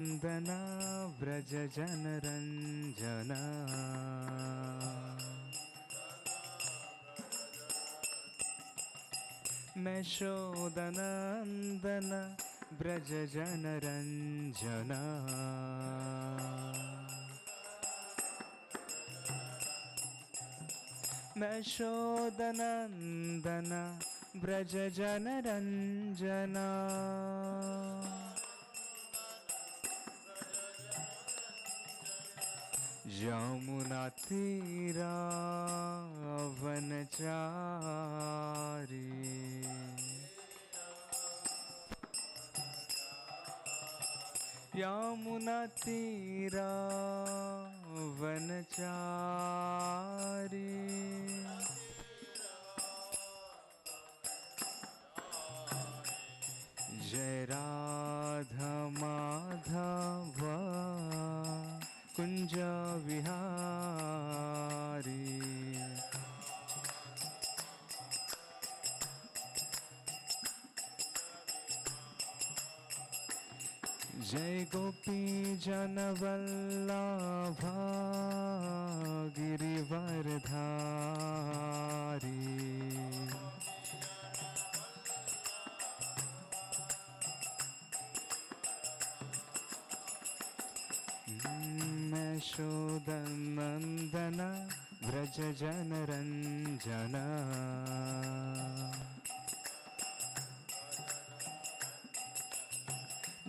Nandana Vraja Janaranjana Meshodanandana Vraja Janaranjana Meshodanandana Vraja Janaranjana Yamuna Tira Vanachari Yamuna Tira Vanachari Jai Radha Madhava Kunja Vihari Jai Gopi Janavallabha Girivardhari Meshodanandana Vraja Janaranjana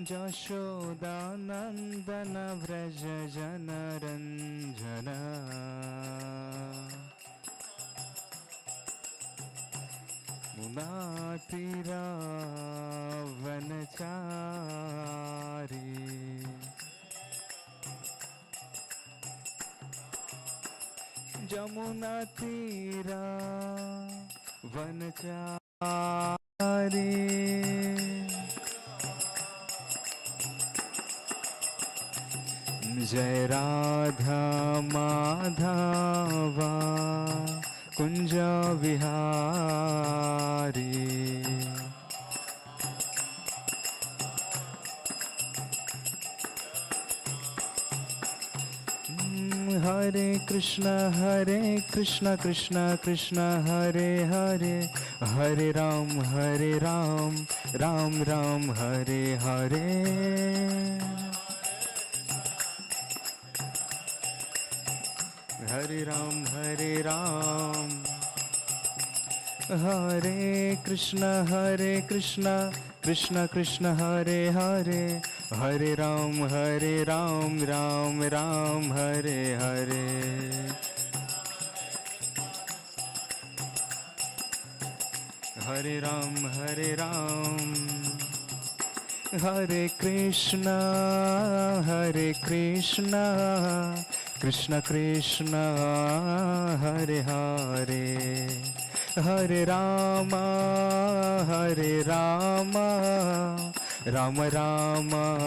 Jashodanandana Vraja Janaranjana Munatira Vanachari Jamuna Tira Vanachari Jai Radha Madhava Kunja Vihari Hare Krishna Krishna Krishna Hare Hare Hare Ram Ram Ram Hare Hare Hare Ram Hare Krishna Krishna Krishna Hare Hare Hare Ram Ram Ram Hare Hare Hare Ram Hare Krishna Krishna Krishna Hare Hare Hare Rama Rama Rama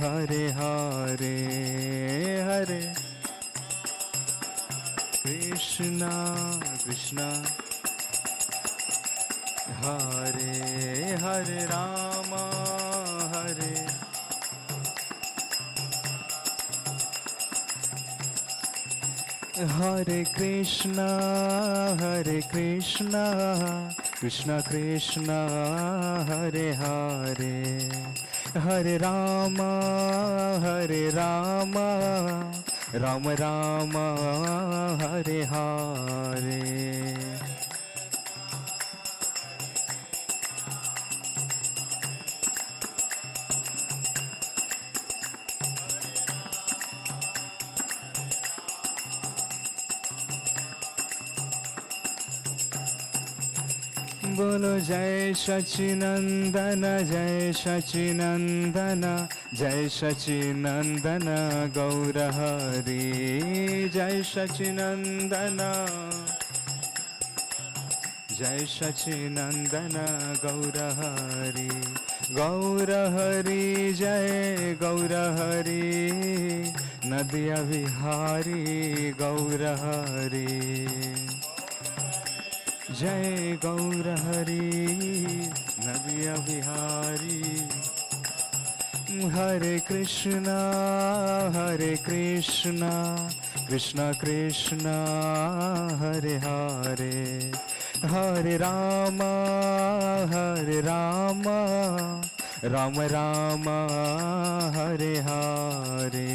Hare Hare Hare Krishna Krishna Hare Hare Rama Hare Hare Krishna Krishna Krishna Hare Hare Hare Rama Rama Rama Hare Hare Bolo Jai Sachinandana Jai Sachinandana Gaura Hari Jai Sachinandana Gaura Hari Gaura Hari Jai Gaura Hari Nadiya Vihari Gaura Hari Jai Gaura Hari Nadiya Vihari Hare Krishna, Krishna Krishna, Hare Hare, Hare Rama, Rama Rama, Hare Hare.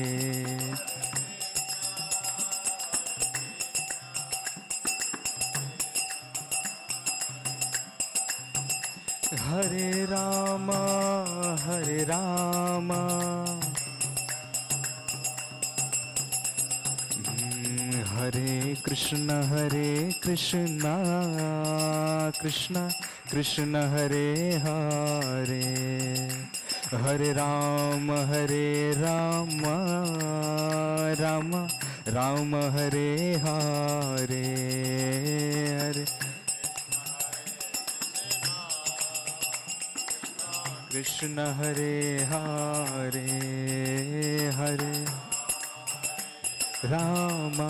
Hare Rama, Hare Rama, Hare Krishna, Krishna Krishna, Hare Hare, Hare Rama, Rama Hare Hare, Hare Krishna, Hare Hare, Hare Rama,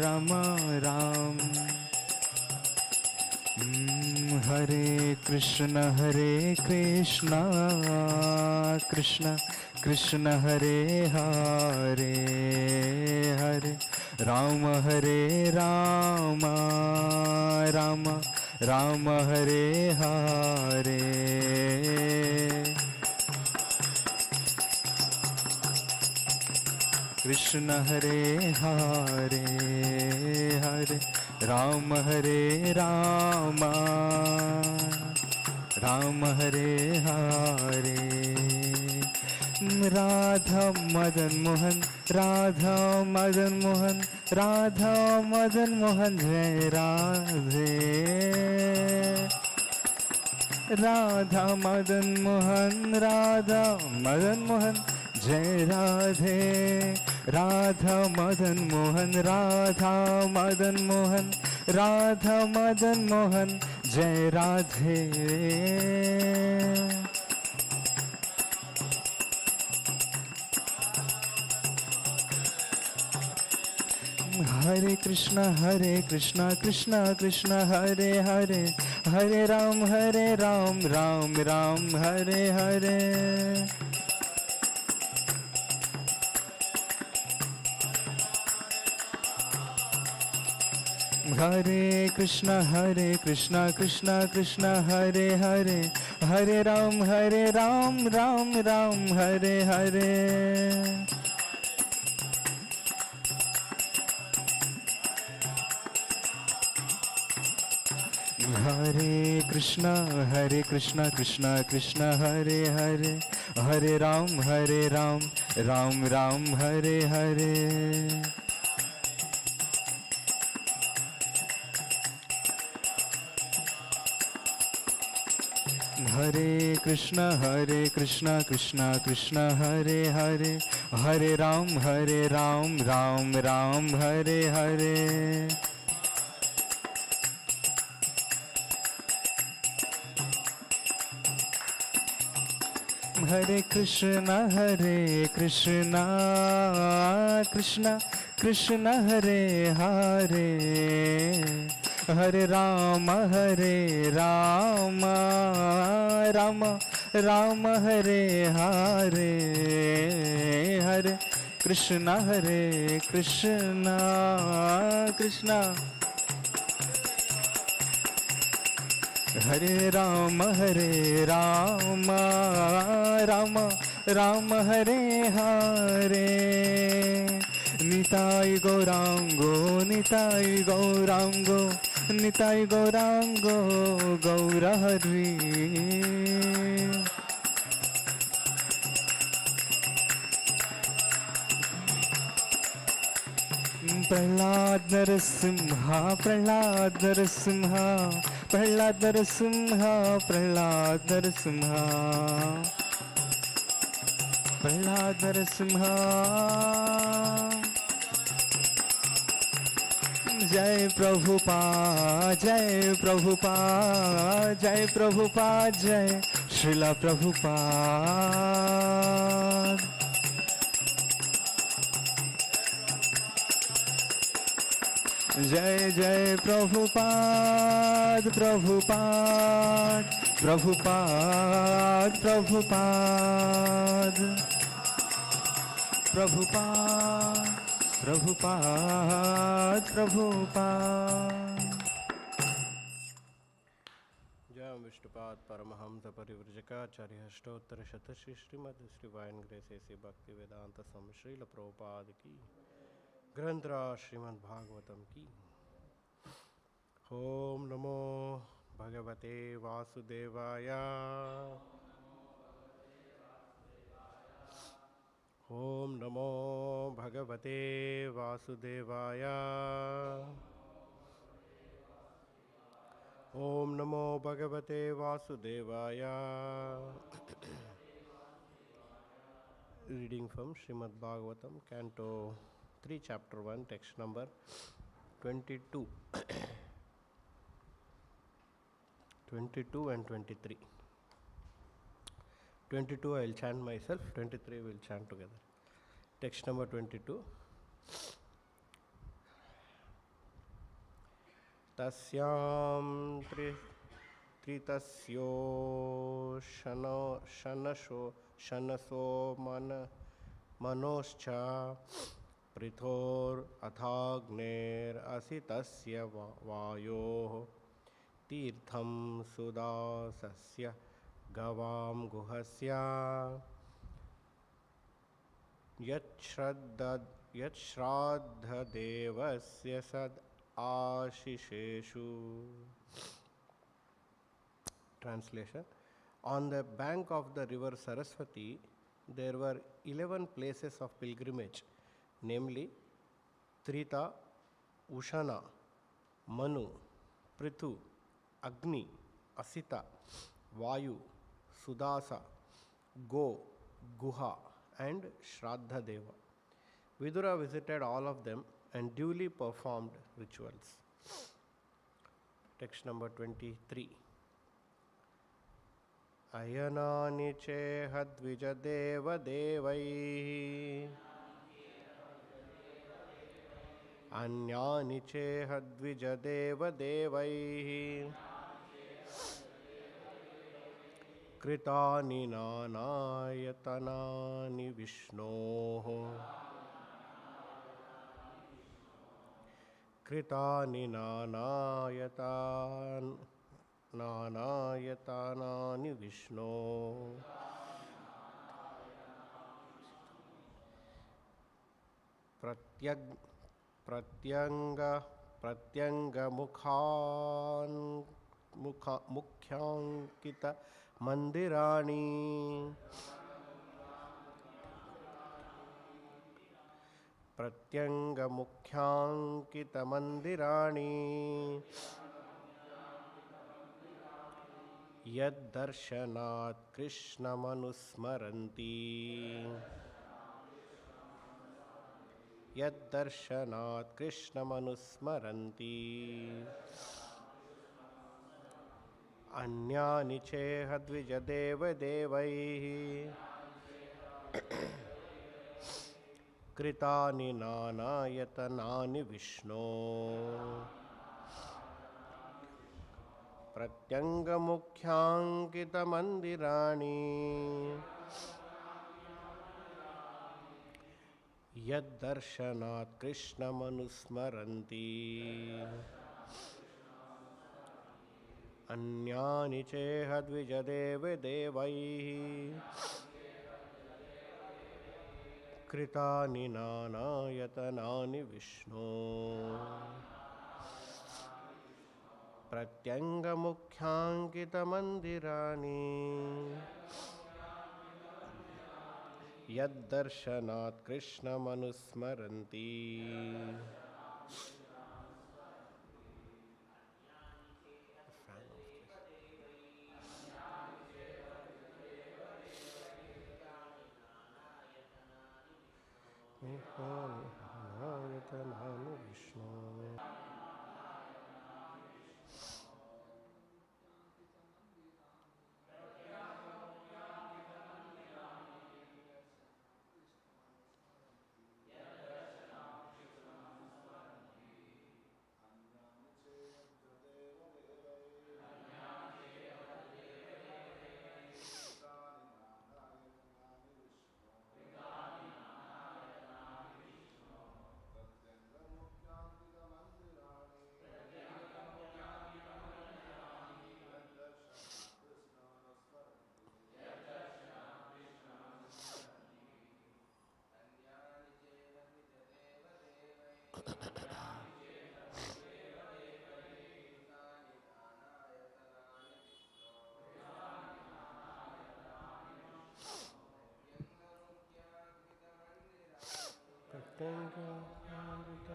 Rama Hare Krishna, Krishna Krishna, Hare Hare, Hare Rama, Rama Hare Hare. Krishna Hare Hare, Hare Rama, Rama Hare Hare. Radha Madan Mohan, Radha Madan Mohan, Radha Madan Mohan, Jai Radhe. Radha Madan Mohan, Radha Madan Mohan, Jai Radhe. Radha Madan Mohan, Radha Madan Mohan, Radha Madan Mohan, Jai Radhe. Hare Krishna, Krishna Krishna, Hare Hare, Hare Ram, Ram Ram, Hare Hare. Hare Krishna, Krishna Krishna, Hare Hare, Hare Ram, Ram Ram, Hare Hare. Hare Krishna, Krishna Krishna, Hare Hare, Hare Ram, Ram Ram, Hare Hare. Hare Krishna, Krishna Krishna, Hare Hare, Hare Ram, Ram Ram, Hare Hare. Hare Krishna, Krishna Krishna, Hare Hare, Hare Rama, Rama Hare Hare, Hare Krishna, Krishna Hare Rama, Rama Hare Hare. Nitai Gaurango, Nitai Gaurango, Gaura Hari. Prahlad Narasimha, Prahlad Narasimha, Prahlad Narasimha, Prahlad Narasimha, Prahlad Narasimha. Jai Prabhupada, Jai Prabhupada, Jai Prabhupada, Jai Srila Prabhupada. Jai Jai Prabhupada, Prabhupada, Prabhupada, Prabhupada, Prabhupada, Prabhupada, Prabhupada. Jai Viṣṇupād Paramahamsa Parivrajaka Aštotara Shataśrī Śrīmad Śrī Vāyu Grace Bhakti Vedanta Swami Srila Prabhupada ki Granthra Śrīmad Bhagavatam ki Om Namo Bhagavate Vasudevaya Om Namo Bhagavate Vasudevaya Om Namo Bhagavate Vasudevaya. Reading from Srimad Bhagavatam, Canto 3, Chapter 1, text number 22. 22 and 23. 22 I will chant myself, 23 we will chant together. Text number 22. Tasyam tritasyo shanaso manoscha prithor athagner asitasya Vāyoh tirtham Sudāsasya gavam guhasya Srāddhadevasya sad Ashisheshu. Translation. On the bank of the river Sarasvatī, there were 11 places of pilgrimage, namely Trita, Uśanā, Manu, Pṛthu, Agni, Asita, Vāyu, Sudāsa, Guha, and Srāddhadeva. Vidura visited all of them and duly performed rituals. Text number 23. Ayanani chehadvijadeva devaihi Anyani chehadvijadeva devaihi Kritani nanayatanani Viṣṇoh Kritani nanayatanani Viṣṇoh pratyanga mukhankita mandirani pratyanga mukhankita mandirani yad darshanat Kṛṣṇa manusmaranti yad darshanat Kṛṣṇa manusmaranti anyani chehadvijadeva devaihi Kritani nanayatanani Viṣṇoh pratyanga mukhankita mandirani yad darshanat Kṛṣṇa manusmaranti anyani chehadvijadeva devaihi Kritani nanayatanani Viṣṇoh pratyanga mukhankita mandirani yad darshanat Kṛṣṇa manusmaranti nanayatanani Viṣṇoh.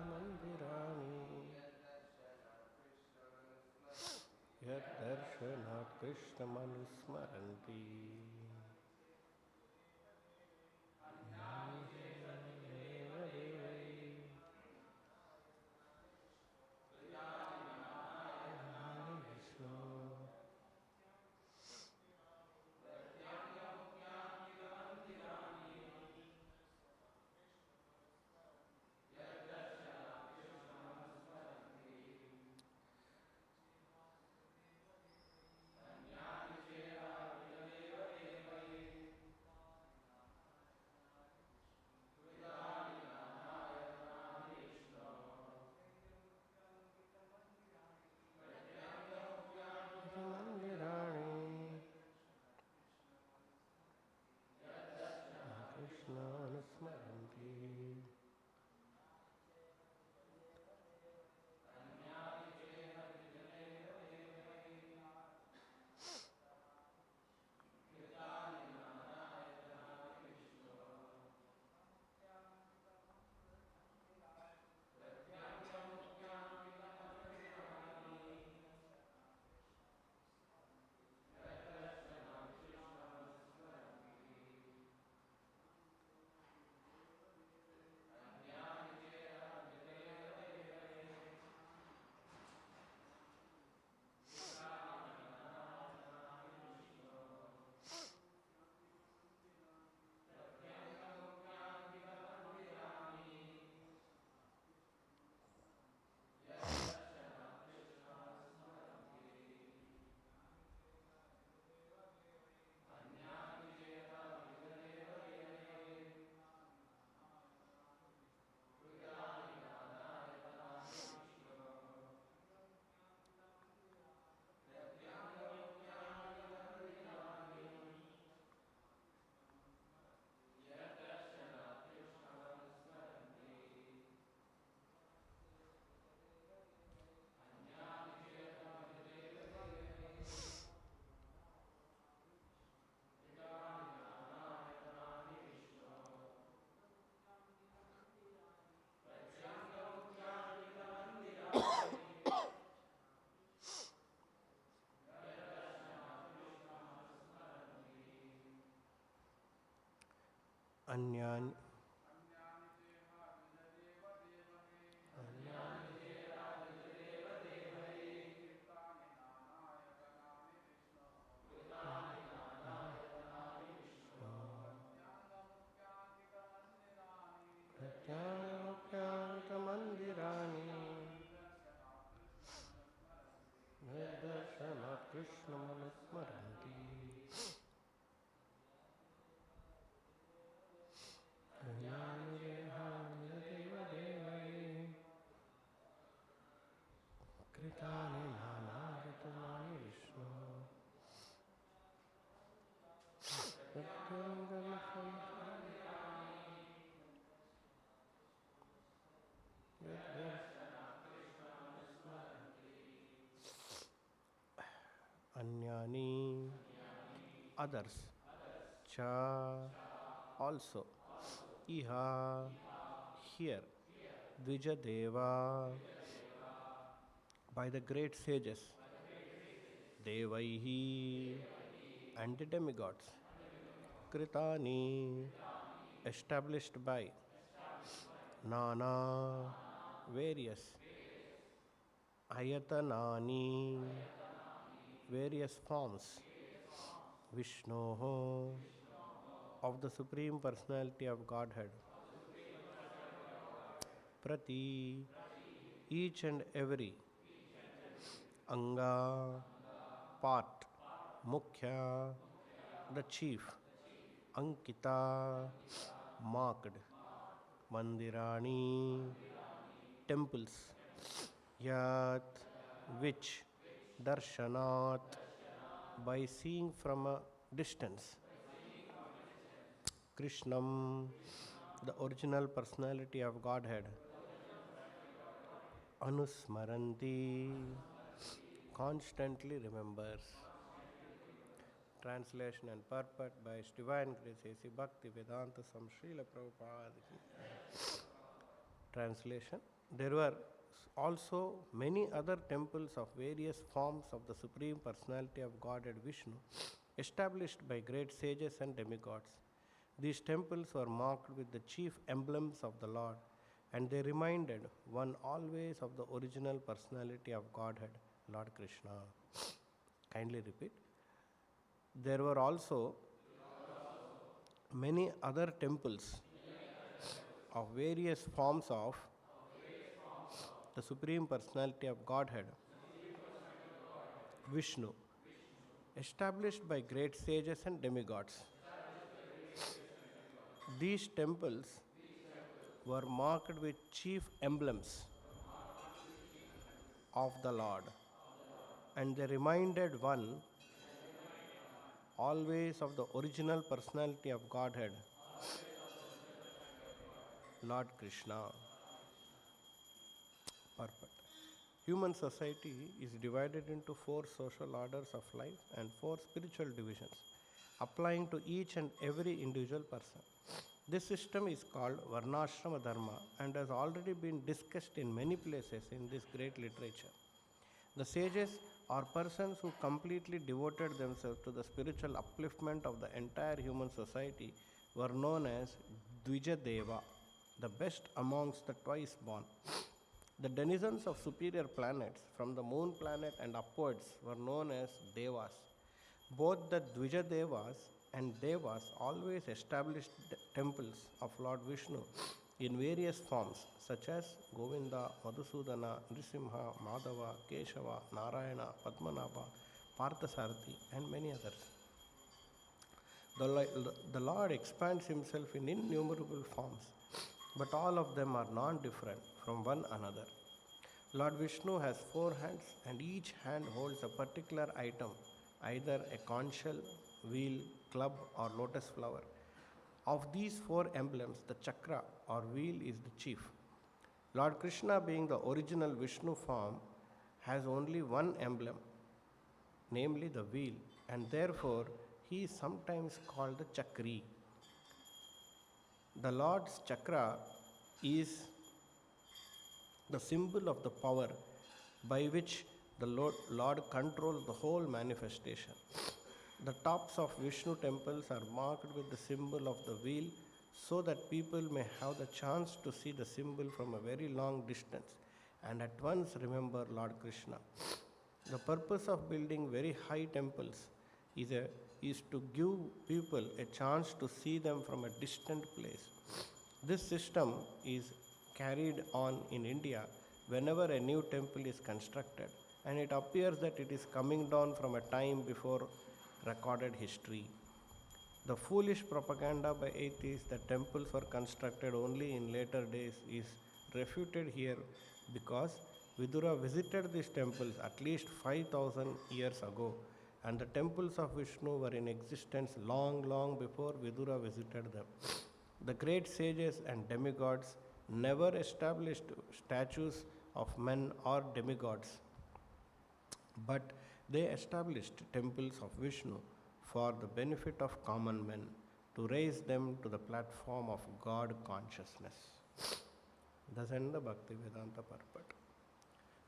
Mandirani Yad Darshanat Krishna Manu Smaranti Anyan Mandirani Nidarshana Krishna Manusmaranti Kritani Nanayatanani Viṣṇu Anyani others cha also iha here Dvijadeva by the great sages Devaihi and the demigods Kritani established by Nana various Ayatanani various forms Viṣṇu of the Supreme Personality of Godhead Prati each and every Anga part Mukhya the chief Ankita marked Mandirani temples Yat which Darshanat by seeing from a distance Krishnam the original personality of Godhead Anusmaranti constantly remembers. Translation and purport by His Divine Grace A.C. Bhakti Vedanta Sam Srila Prabhupada ki. Translation: There were also many other temples of various forms of the Supreme Personality of Godhead Viṣṇu established by great sages and demigods. These temples were marked with the chief emblems of the Lord, and they reminded one always of the original personality of Godhead, Lord Kṛṣṇa. Kindly repeat. There were also many other temples of various forms of the Supreme Personality of Godhead, Viṣṇu, established by great sages and demigods. These temples were marked with chief emblems of the Lord, and they reminded one always of the original personality of Godhead, Lord Kṛṣṇa. Perfect. Human society is divided into 4 social orders of life and 4 spiritual divisions, applying to each and every individual person. This system is called Varnashrama Dharma and has already been discussed in many places in this great literature. The sages are persons who completely devoted themselves to the spiritual upliftment of the entire human society were known as Dvijadeva, the best amongst the twice born. The denizens of superior planets from the moon planet and upwards were known as Devas. Both the Dvijadevas and Devas always established temples of Lord Viṣṇu in various forms such as Govinda, Madhusudana, Nrisimha, Madhava, Keshava, Narayana, Padmanabha, Parthasarathi and many others. The Lord expands himself in innumerable forms, but all of them are non-different from one another. Lord Viṣṇu has 4 hands and each hand holds a particular item, either a conch shell, wheel, club or lotus flower. Of these 4 emblems, the chakra or wheel is the chief. Lord Kṛṣṇa, being the original Viṣṇu form, has only one emblem, namely the wheel, and therefore he is sometimes called the Chakri. The Lord's chakra is the symbol of the power by which the Lord controls the whole manifestation. The tops of Viṣṇu temples are marked with the symbol of the wheel so that people may have the chance to see the symbol from a very long distance and at once remember Lord Kṛṣṇa. The purpose of building very high temples is to give people a chance to see them from a distant place. This system is carried on in India whenever a new temple is constructed, and it appears that it is coming down from a time before recorded history. The foolish propaganda by atheists that temples were constructed only in later days is refuted here because Vidura visited these temples at least 5,000 years ago, and the temples of Viṣṇu were in existence long before Vidura visited them. The great sages and demigods never established statues of men or demigods, but they established temples of Viṣṇu for the benefit of common men, to raise them to the platform of God consciousness. Thus ends the Bhakti Vedanta purport.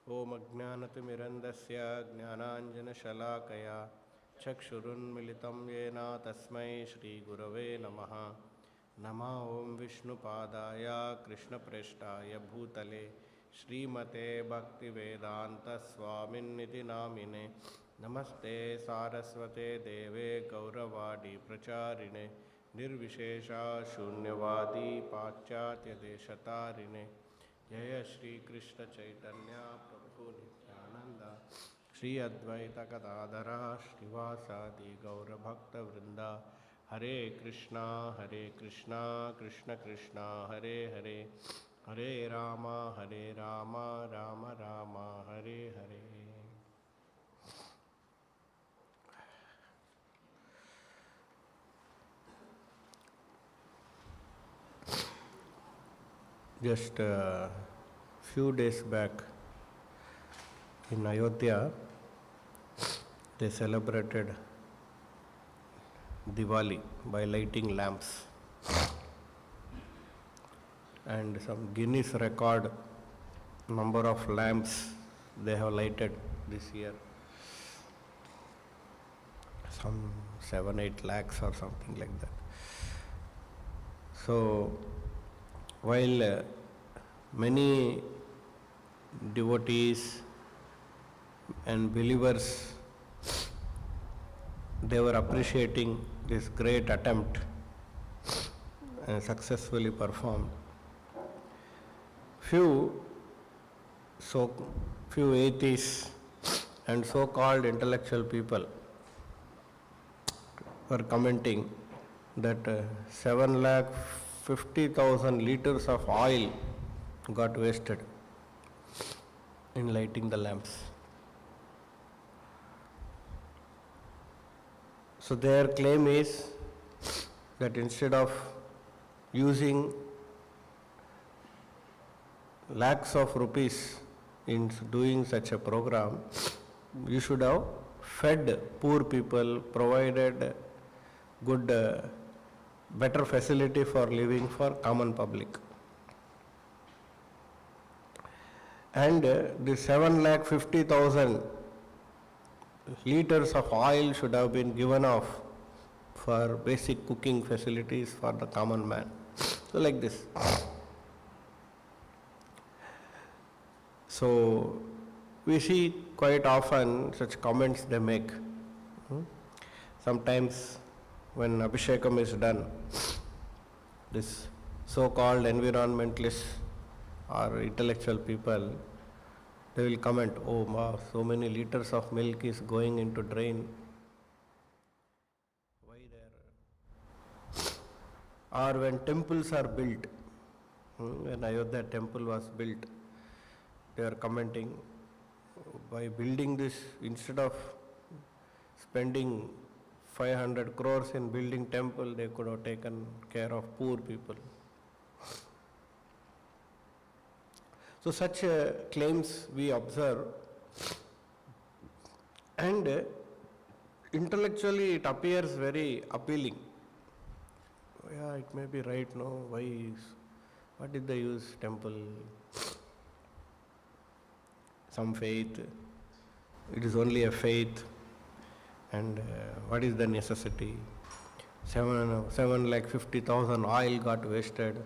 Om Ajnanatimirandasya Jnananjana Shalakaya Chakshurunmilitam Yena Tasmai Shri Gurave Namaha. Nama Om Viṣṇu Padaya Kṛṣṇa Prestaya Bhutale Srimate Bhakti Vedanta Swamin Niti Namine Namaste Sarasvate Deve Gauravadi Pracharine Nirvishesha Shunyavadi Pacchatya Deshatarine Jaya Shri Kṛṣṇa Chaitanya Prabhu Nityananda Shri Advaita Gadadhara Srivasadi Gaura Bhakta Vrinda Hare Kṛṣṇa Krishna Krishna Hare Hare Hare Rama Rama Rama Hare Hare. Just a few days back in Ayodhya, they celebrated Diwali by lighting lamps. and some Guinness record number of lamps they have lighted this year. Some 7-8 lakhs or something like that. So, while many devotees and believers, they were appreciating this great attempt and successfully performed, few atheists and so-called intellectual people were commenting that 750,000 liters of oil got wasted in lighting the lamps. So their claim is that instead of using lakhs of rupees in doing such a program, you should have fed poor people, provided good, better facility for living for common public. And the 750,000 liters of oil should have been given off for basic cooking facilities for the common man. So like this. So we see quite often such comments they make. Sometimes when Abhishekam is done, this so-called environmentalists or intellectual people, they will comment, oh wow, so many liters of milk is going into drain. Why there? Or when temples are built, when Ayodhya temple was built, they are commenting, by building this, instead of spending 500 crores in building temple, they could have taken care of poor people. So such claims we observe, and intellectually it appears very appealing. Yeah, it may be right, no? What did they use temple? Some faith. It is only a faith. And what is the necessity? 750,000 oil got wasted.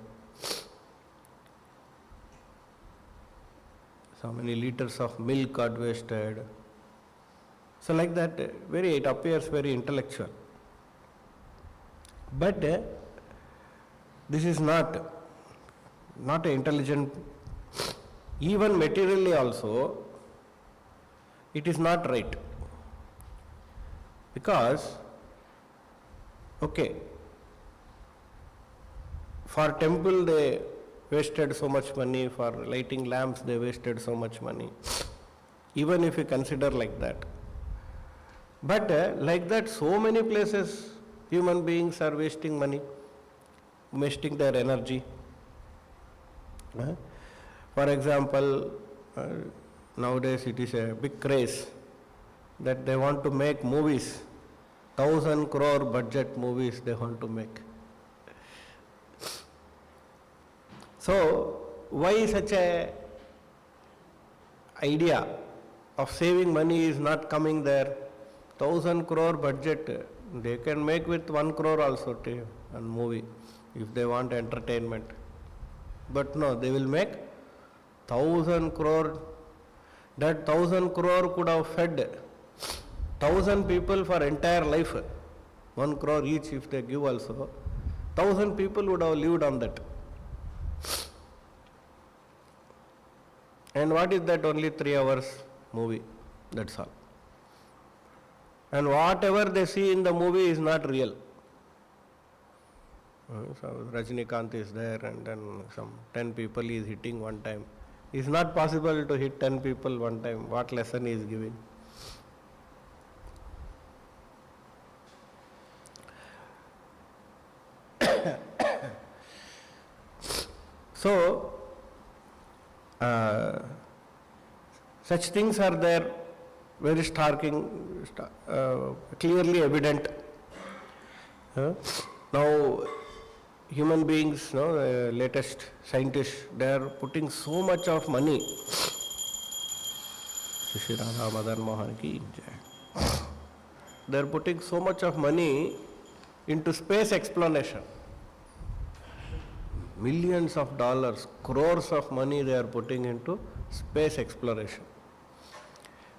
So many liters of milk got wasted. So like that, it appears very intellectual. But this is not an intelligent, even materially also, it is not right. Because, okay, for temple they wasted so much money, for lighting lamps they wasted so much money, even if you consider like that. But like that, so many places human beings are wasting money, wasting their energy. For example, nowadays it is a big craze that they want to make movies, 1,000 crore budget movies they want to make. So, why such a idea of saving money is not coming there? 1,000 crore budget, they can make with 1 crore also a movie if they want entertainment. But no, they will make 1,000 crore. That 1,000 crore could have fed 1,000 people for entire life. 1 crore each if they give also, 1,000 people would have lived on that. And what is that? Only 3 hours movie, that's all. And whatever they see in the movie is not real. So Rajinikanth is there and then some 10 people he is hitting one time. It's not possible to hit 10 people one time. What lesson he is giving? So, such things are there, very clearly evident. Now, human beings, no, latest scientists, they are putting so much of money. Shri Radha Madan Mohan ki jai. They are putting so much of money into space exploration. Millions of dollars, crores of money they are putting into space exploration.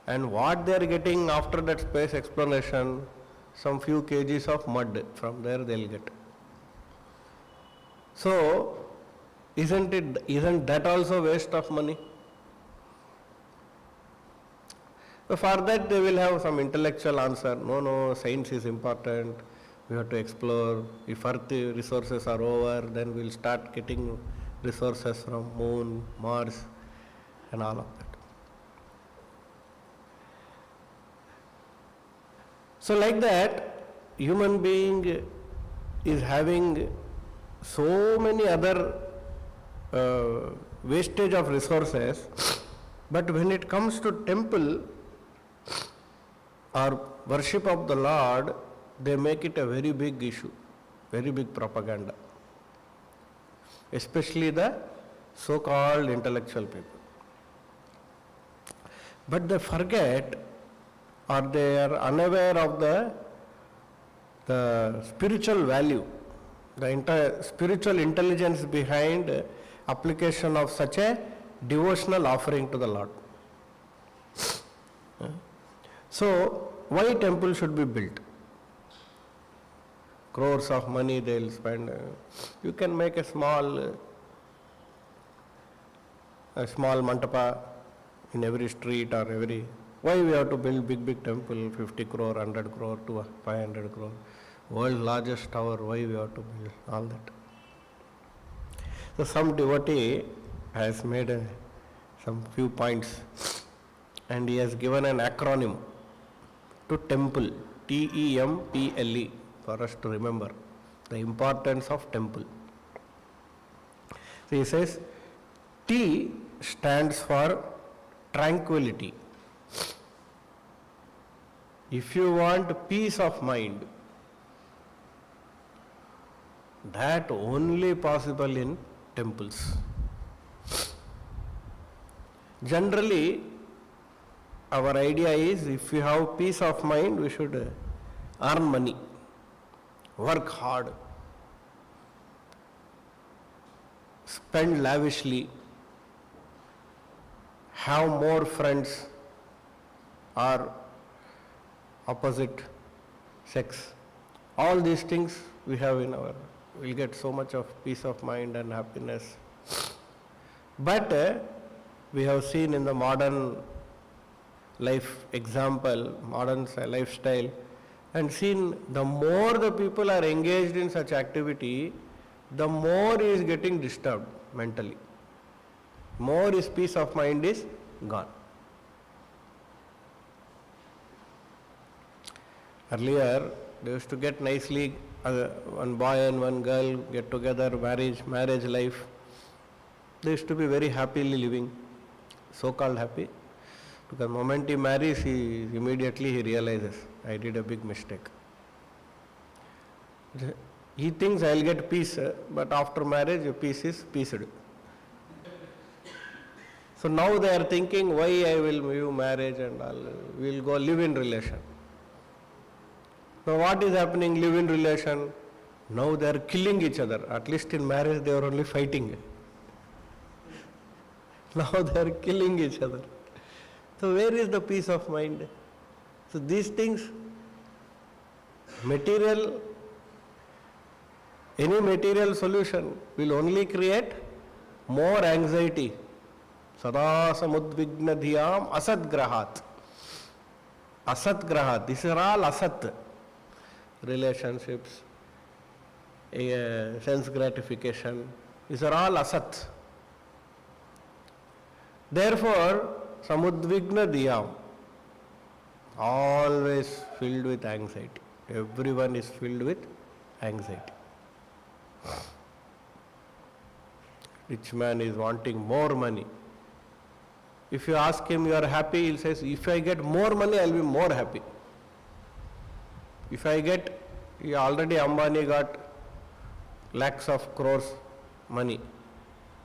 And what they are getting after that space exploration, some few kgs of mud, from there they will get. So, isn't that also waste of money? So for that they will have some intellectual answer. No, science is important. We have to explore. If earth resources are over, then we'll start getting resources from moon, Mars, and all of that. So like that, human being is having so many other wastage of resources, but when it comes to temple or worship of the Lord, they make it a very big issue, very big propaganda, especially the so-called intellectual people. But they forget, or they are unaware of the spiritual value, the spiritual intelligence behind application of such a devotional offering to the Lord. So, why temple should be built? Crores of money they will spend. You can make a small mantapa in every street or every. Why we have to build big temple, 50 crore, 100 crore, to 500 crore, world's largest tower? Why we have to build all that? So some devotee has made some few points, and he has given an acronym to temple, TEMPLE, for us to remember the importance of temple. So he says, T stands for tranquility. If you want peace of mind, that only possible in temples. Generally, our idea is, if we have peace of mind, we should earn money, work hard, spend lavishly, have more friends or opposite sex. All these things we have in our, we'll get so much of peace of mind and happiness. But we have seen in the modern life example, modern lifestyle, and seen the more the people are engaged in such activity, the more he is getting disturbed mentally. More his peace of mind is gone. Earlier, they used to get nicely, one boy and one girl get together, marriage life. They used to be very happily living, so-called happy. Because the moment he marries, immediately he realizes, I did a big mistake. He thinks I'll get peace, but after marriage, peace is peaced. So now they are thinking, why I will leave marriage and all, we'll go live in relation. So what is happening, live in relation? Now they are killing each other. At least in marriage they are only fighting. Now they are killing each other. So where is the peace of mind? So these things, any material solution will only create more anxiety. Sudāsa mudvigna dhyam asat grahat. Asat grahat. These are all asat. Relationships, sense gratification, these are all asat. Therefore, samudvigna dhyam, always filled with anxiety. Everyone is filled with anxiety. Rich man is wanting more money. If you ask him, you are happy, he says, if I get more money, I will be more happy. If I get, already Ambani got lakhs of crores money.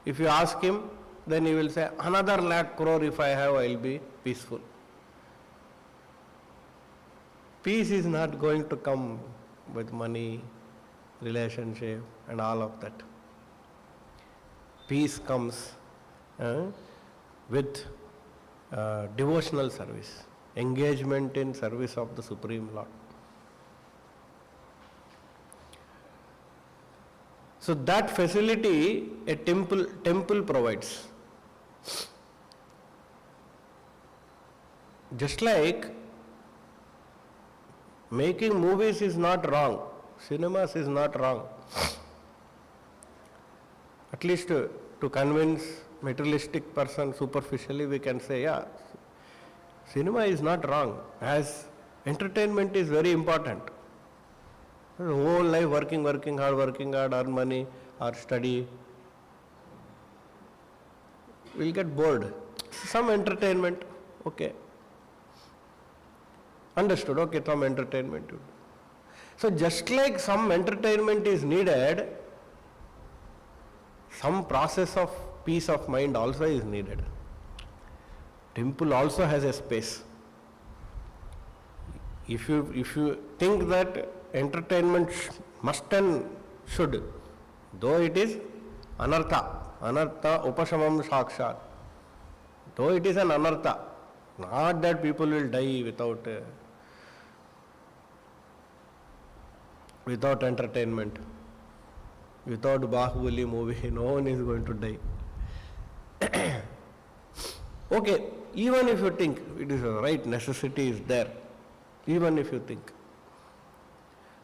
If you ask him, then he will say, another lakh crore if I have, I will be peaceful. Peace is not going to come with money, relationship and all of that. Peace comes with devotional service, engagement in service of the Supreme Lord. So that facility a temple provides. Just like making movies is not wrong, cinemas is not wrong. At least to convince materialistic person superficially we can say, yeah, cinema is not wrong, as entertainment is very important. The whole life working hard, earn money or study, we'll get bored. Some entertainment, okay. Understood, okay, some entertainment. So just like some entertainment is needed, some process of peace of mind also is needed. Temple also has a space. If you think that entertainment must and should, though it is anartha upashamam sakshat, though it is an anartha, not that people will die without entertainment, without Bahubali movie, no one is going to die. Okay, even if you think it is a right necessity is there, even if you think.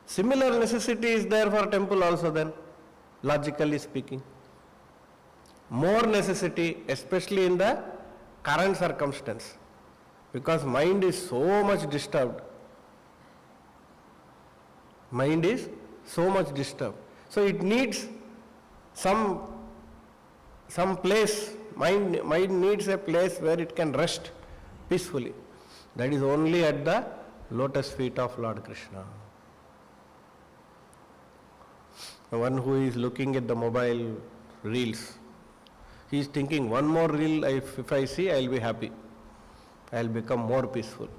Similar necessity is there for temple also then, logically speaking. More necessity, especially in the current circumstance, because mind is so much disturbed. Mind is so much disturbed. So it needs some place, mind needs a place where it can rest peacefully. That is only at the lotus feet of Lord Kṛṣṇa. The one who is looking at the mobile reels, he is thinking one more reel if I see, I will be happy. I will become more peaceful.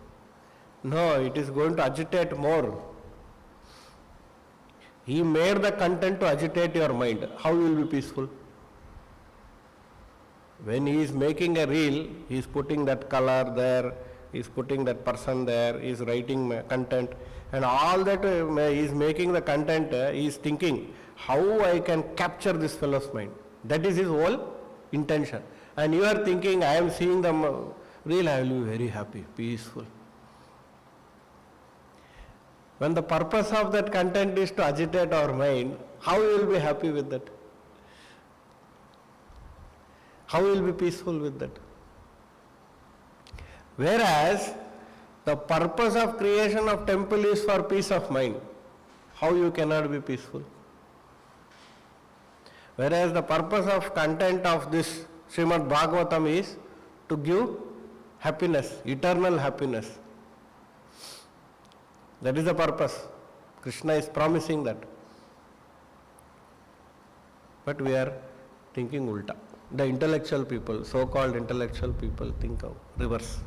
No, it is going to agitate more. He made the content to agitate your mind. How you will be peaceful? When he is making a reel, he is putting that color there, he is putting that person there, he is writing content, and all that he is making the content, he is thinking, how I can capture this fellow's mind. That is his whole intention. And you are thinking, I am seeing the reel, I will be very happy, peaceful. When the purpose of that content is to agitate our mind, how you will be happy with that? How you will be peaceful with that? Whereas the purpose of creation of temple is for peace of mind. How you cannot be peaceful? Whereas the purpose of content of this Srimad Bhagavatam is to give happiness, eternal happiness. That is the purpose. Kṛṣṇa is promising that. But we are thinking ulta. The intellectual people, so-called intellectual people, think of reverse.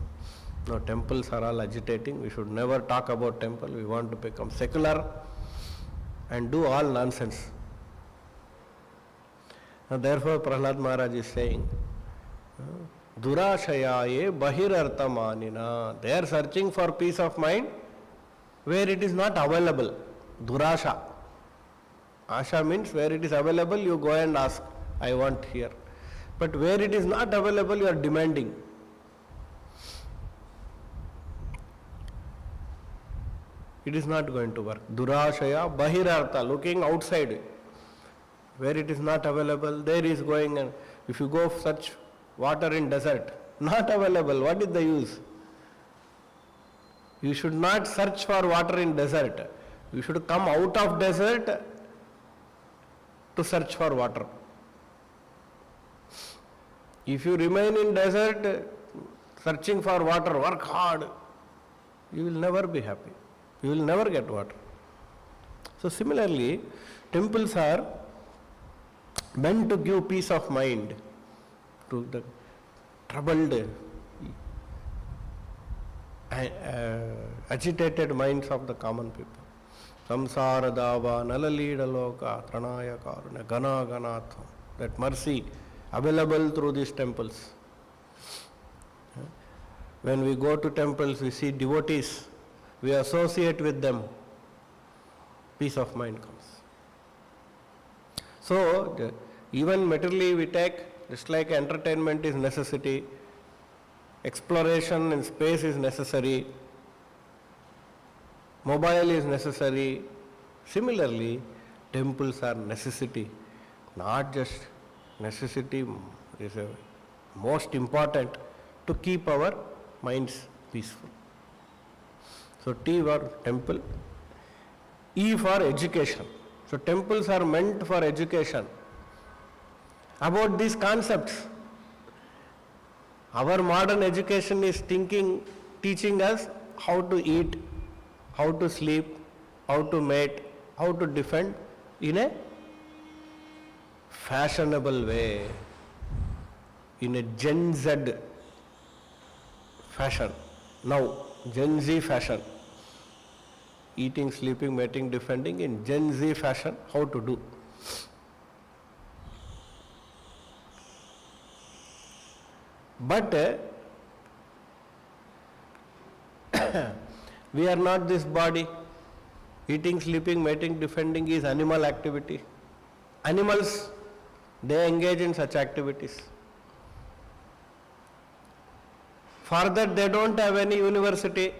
No, temples are all agitating. We should never talk about temple. We want to become secular and do all nonsense. Now, therefore, Prahlad Maharaj is saying, Durashayaye bahirarthamanina. They are searching for peace of mind where it is not available. Durasha. Asha means where it is available, you go and ask, I want here. But where it is not available, you are demanding. It is not going to work. Durashaya bahirartha, looking outside. Where it is not available, there is going, and if you go search water in desert, not available, what is the use? You should not search for water in desert. You should come out of desert to search for water. If you remain in desert searching for water, work hard, you will never be happy. You will never get water. So similarly, temples are meant to give peace of mind to the troubled, agitated minds of the common people. Samsara dava nalalida loka tranaya karuna gana ganatha. That mercy available through these temples. When we go to temples, we see devotees, we associate with them, peace of mind comes. So, even materially we take, just like entertainment is necessity, exploration in space is necessary, mobile is necessary. Similarly, temples are necessity, not just necessity, is a most important to keep our minds peaceful. So T for temple, E for education. So temples are meant for education. About these concepts, our modern education is teaching us how to eat, how to sleep, how to mate, how to defend in a fashionable way, in a Gen Z fashion. Now, Gen Z fashion. Eating, sleeping, mating, defending in Gen Z fashion, how to do. But we are not this body. Eating, sleeping, mating, defending is animal activity. Animals, they engage in such activities. For that they don't have any university,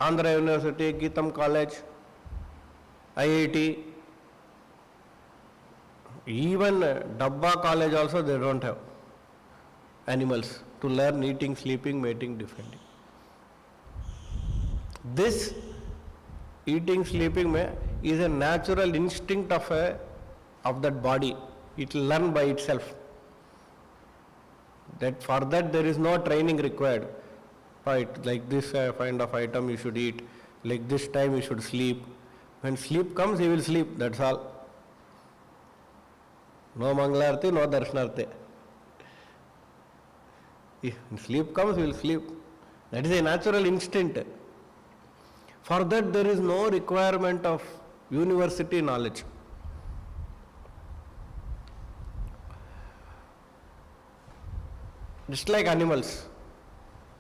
Andhra University, Geetam College, IIT, even Dabba College also they don't have animals to learn eating, sleeping, mating, defending. This eating, sleeping is a natural instinct of that body. It will learn by itself. That for that there is no training required. Right, like this kind of item you should eat, like this time you should sleep. When sleep comes, he will sleep, that's all. No Mangalarti, no Darshanarti. If sleep comes, he will sleep. That is a natural instinct. For that there is no requirement of university knowledge. Just like animals.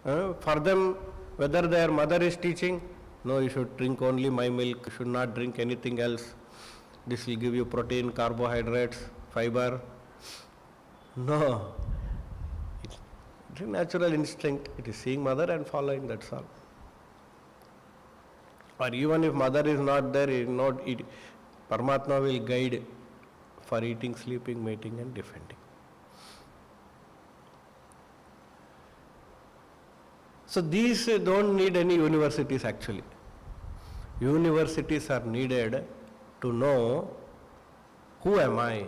For them, whether their mother is teaching, no, you should drink only my milk, you should not drink anything else. This will give you protein, carbohydrates, fiber. No. It's a natural instinct. It is seeing mother and following, that's all. Or even if mother is not there, he will not eat. Paramatma will guide for eating, sleeping, mating and defending. So these don't need any universities actually. Universities are needed to know who am I,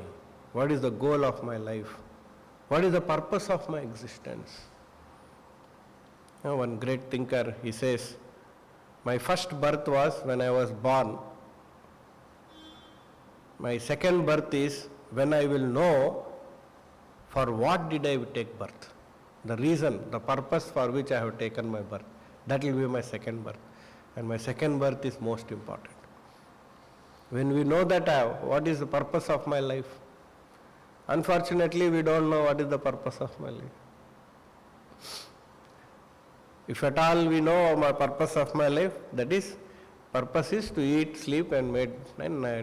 what is the goal of my life, what is the purpose of my existence. One great thinker, he says, my first birth was when I was born. My second birth is when I will know for what did I take birth. The reason, the purpose for which I have taken my birth. That will be my second birth. And my second birth is most important. When we know that what is the purpose of my life, unfortunately we don't know what is the purpose of my life. If at all we know my purpose of my life, that is, purpose is to eat, sleep and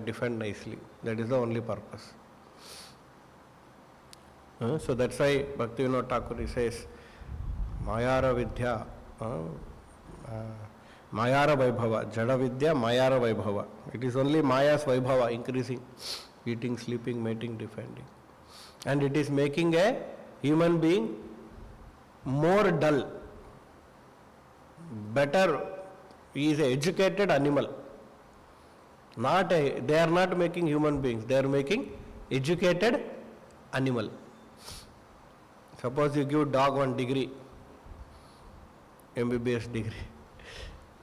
defend nicely. That is the only purpose. So that's why Bhaktivinoda Thakur says, Mayara Vidya, Mayara Vaibhava, Jada Vidya, Mayara Vaibhava. It is only Maya's Vaibhava increasing, eating, sleeping, mating, defending. And it is making a human being more dull. Better, he is an educated animal. They are not making human beings, they are making educated animal. Suppose you give dog 1 degree, MBBS degree.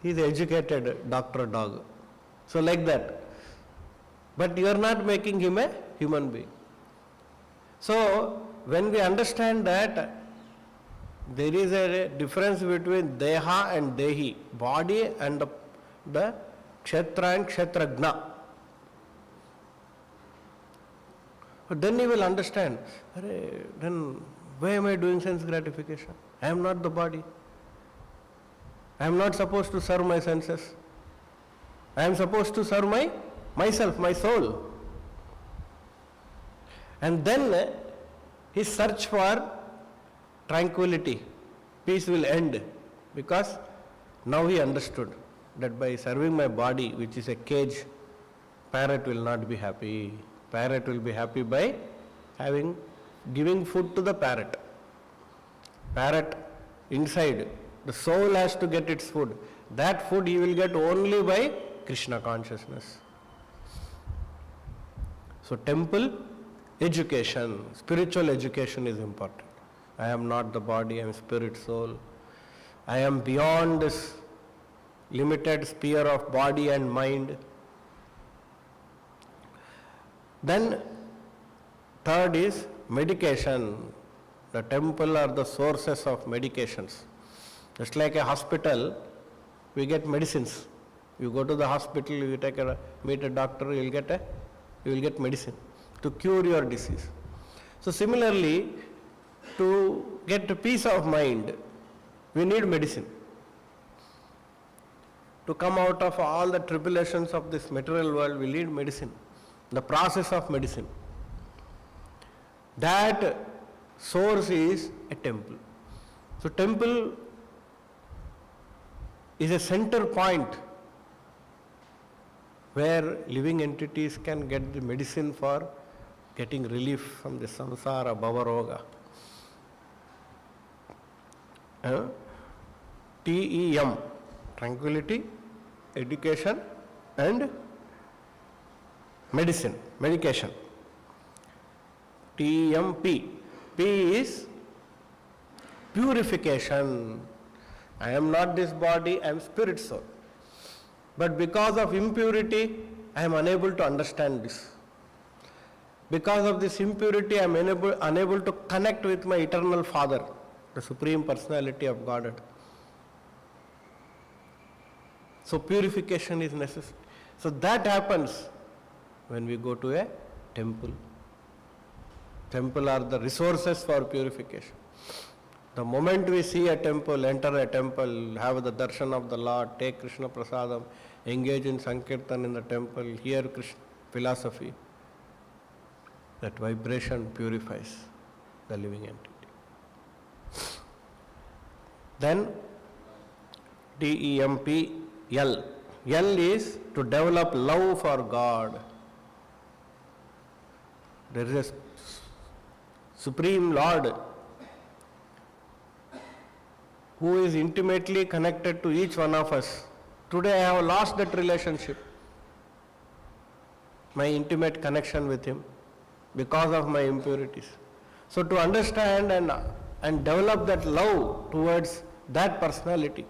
He is educated doctor dog. So like that. But you are not making him a human being. So, when we understand that there is a difference between Deha and Dehi, body and the Kshetra and Kshetragna, then you will understand, then why am I doing sense gratification? I am not the body. I am not supposed to serve my senses. I am supposed to serve myself, my soul. And then his search for tranquility, peace will end, because now he understood that by serving my body, which is a cage, parrot will not be happy. Parrot will be happy by giving food to the parrot. Parrot inside, the soul has to get its food. That food he will get only by Kṛṣṇa consciousness. So temple education, spiritual education is important. I am not the body, I am spirit, soul. I am beyond this limited sphere of body and mind. Then third is medication. The temple are the sources of medications. Just like a hospital, we get medicines. You go to the hospital, you meet a doctor, you will get medicine to cure your disease. So similarly, to get a peace of mind, we need medicine. To come out of all the tribulations of this material world, we need medicine. The process of medicine. That source is a temple. So temple is a center point where living entities can get the medicine for getting relief from the samsara, bhava roga. TEM, tranquility, education and medication. TEMP. P is purification. I am not this body, I am spirit soul. But because of impurity, I am unable to understand this. Because of this impurity, I am unable to connect with my eternal Father, the Supreme Personality of Godhead. So purification is necessary. So that happens when we go to a temple. Temple are the resources for purification. The moment we see a temple, enter a temple, have the darshan of the Lord, take Kṛṣṇa prasadam, engage in sankirtan in the temple, hear Kṛṣṇa philosophy, that vibration purifies the living entity. Then TEMP, L. L is to develop love for God. There is a Supreme Lord who is intimately connected to each one of us. Today I have lost that relationship, my intimate connection with Him, because of my impurities. So to understand and develop that love towards that personality,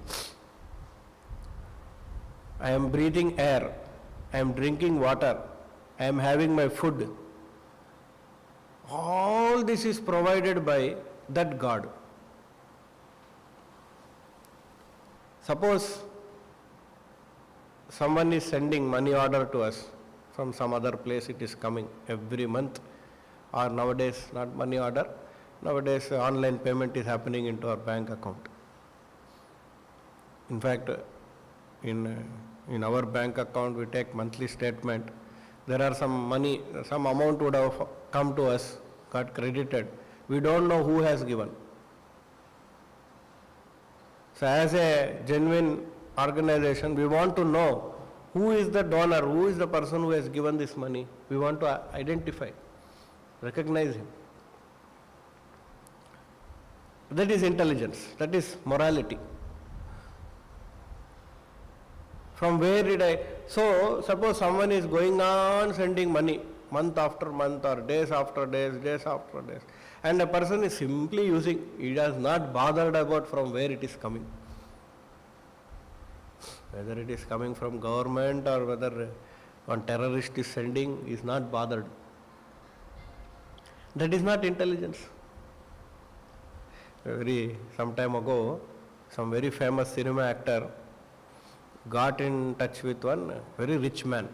I am breathing air, I am drinking water, I am having my food. All this is provided by that God. Suppose someone is sending money order to us from some other place, it is coming every month, or nowadays not money order, nowadays online payment is happening into our bank account. In fact, in our bank account we take monthly statement, there are some money, some amount would have come to us, got credited, we don't know who has given. So as a genuine organization, we want to know who is the donor, who is the person who has given this money. We want to identify, recognize him. That is intelligence, that is morality. From where did I... So, suppose someone is going on sending money, month after month or days after days, and a person is simply using, he is not bothered about from where it is coming. Whether it is coming from government or whether one terrorist is sending, he is not bothered. That is not intelligence. Some time ago, some very famous cinema actor got in touch with one very rich man.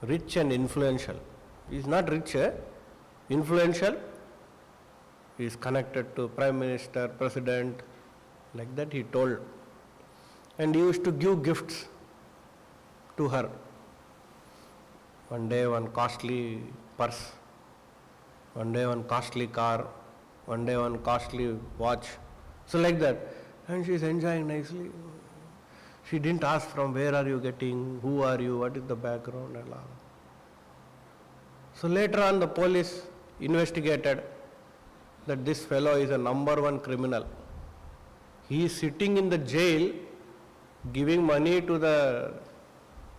Rich and influential. He is not rich, influential. He is connected to Prime Minister, President, like that he told. And he used to give gifts to her. One day one costly purse, one day one costly car, one day one costly watch. So like that. And she is enjoying nicely. She didn't ask from where are you getting, who are you, what is the background and all. So later on the police investigated that this fellow is a #1 criminal. He is sitting in the jail giving money to the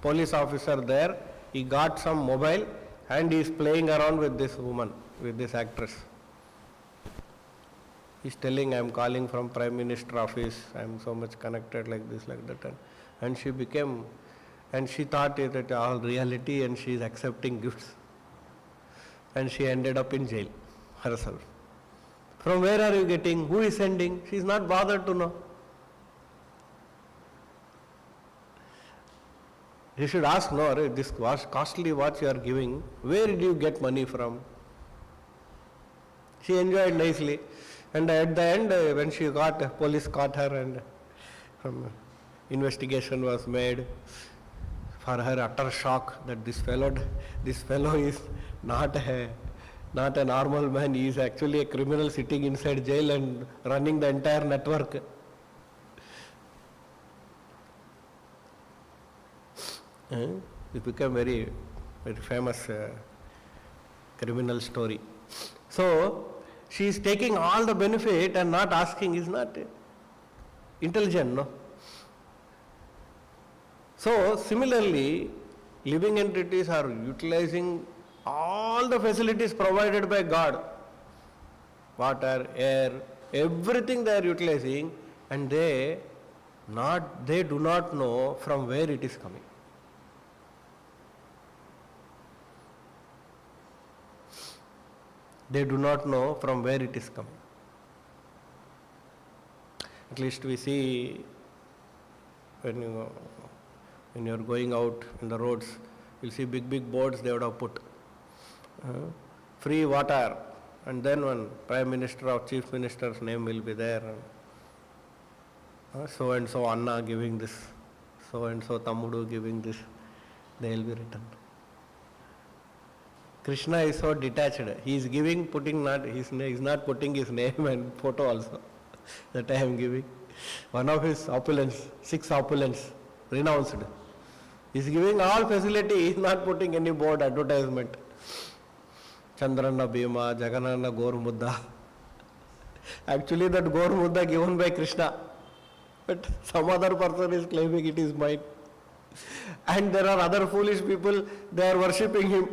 police officer there. He got some mobile and he is playing around with this woman, with this actress. He is telling, I am calling from Prime Minister office, I am so much connected like this, like that. And she became, and she thought it all reality and she is accepting gifts. And she ended up in jail herself. From where are you getting? Who is sending? She is not bothered to know. You should ask, no, this costly watch you are giving, where did you get money from? She enjoyed nicely. And at the end, when she got, police caught her and investigation was made. For her utter shock that this fellow is not a normal man, he is actually a criminal sitting inside jail and running the entire network. It became very, very famous criminal story. So, she is taking all the benefit and not asking, is not intelligent, no? So, similarly, living entities are utilizing all the facilities provided by God. Water, air, everything they are utilizing, and they do not know from where it is coming. They do not know from where it is coming. At least we see when you are going out in the roads, you will see big boards they would have put. Free water, and then one Prime Minister or Chief Minister's name will be there. So and so Anna giving this, so and so Tamudu giving this, they will be written. Kṛṣṇa is so detached. He is giving, he is not putting his name and photo also. That I am giving. One of his opulence, 6 opulence, renounced. He is giving all facility, he is not putting any board advertisement. Chandranna Bhima, Jagananna Gaur Mudda. Actually that Gaur Mudda given by Kṛṣṇa. But some other person is claiming it is mine. And there are other foolish people, they are worshipping him.